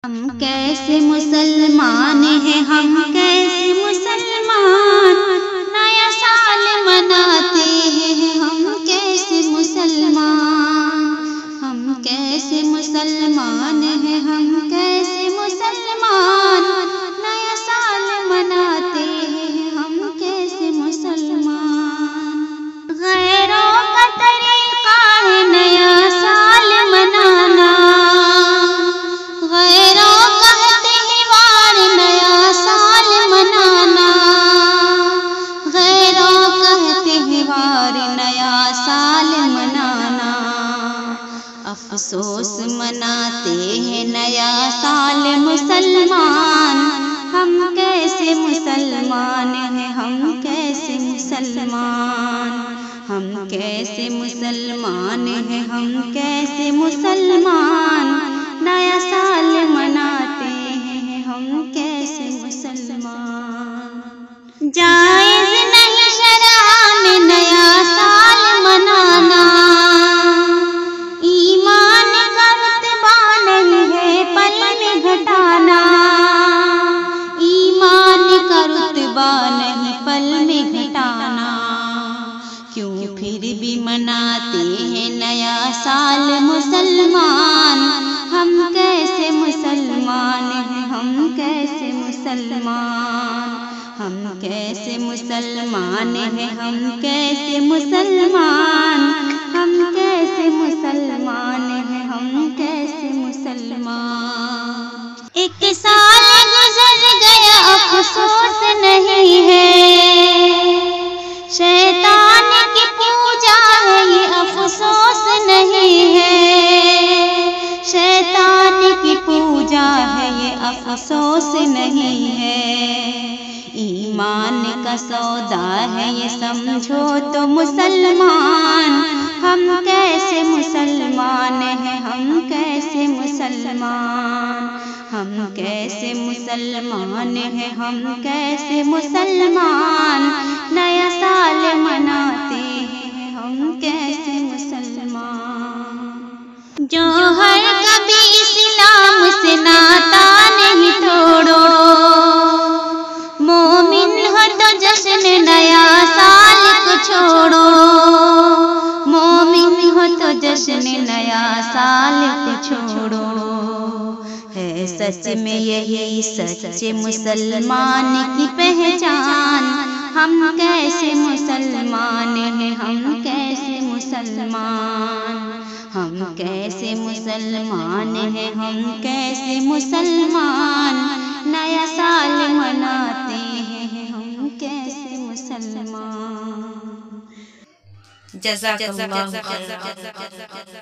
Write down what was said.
ہم کیسے مسلمان ہیں، ہم کیسے مسلمان، نیا سال مناتے ہیں ہم کیسے مسلمان، ہم کیسے مسلمان ہیں، ہم کیسے مسلمان، نیا سال مناتے ہیں ہم کیسے مسلمان۔ غیروں کا طریقہ ہے نیا سال منانا، غیروں کا تہوار نیا سال منانا، غیروں کا تہوار نیا سال منانا، افسوس مناتے ہیں نیا سال مسلمان، ہم کیسے مسلمان ہیں، ہم کیسے مسلمان، ہم کیسے مسلمان ہیں، ہم کیسے مسلمان، نیا سال مناتے ہیں ہم کیسے مسلمان۔ جائز نہیں شرع میں نیا سال منانا، ایمان کا رتبہ نہیں ہے پل میں گھٹانا، ایمان کا رتبہ نہیں پل میں گھٹانا، کیوں پھر بھی مناتے ہیں نیا سال مسلمان، ہم کیسے مسلمان ہیں، ہم کیسے مسلمان، ہم کیسے مسلمان ہیں، ہم کیسے مسلمان، ہم کیسے مسلمان ہیں، ہم کیسے مسلمان۔ ایک سال گزر گیا افسوس نہیں ہے، شیطان کی پوجا ہے یہ افسوس نہیں ہے، شیطان کی پوجا ہے یہ افسوس نہیں ہے، ایمان کا سودا ہے یہ سمجھو تو مسلمان، ہم کیسے مسلمان ہیں، ہم کیسے مسلمان، ہم کیسے مسلمان ہیں، ہم کیسے مسلمان، نیا سال مناتے ہیں ہم کیسے مسلمان۔ جو ہر کبھی اسلام سے ناتا نہیں توڑو، مومن ہو تو جشن نیا سال کو چھوڑو، مومن ہو تو جشن نیا سال کو چھوڑو، ہے سچ میں یہی سچے مسلمان کی پہچان، ہم کیسے مسلمان ہیں، ہم کیسے مسلمان، ہم کیسے مسلمان ہیں، ہم کیسے مسلمان، نیا سال مناتے ہیں ہم کیسے مسلمان۔ جزاک اللہ خیر۔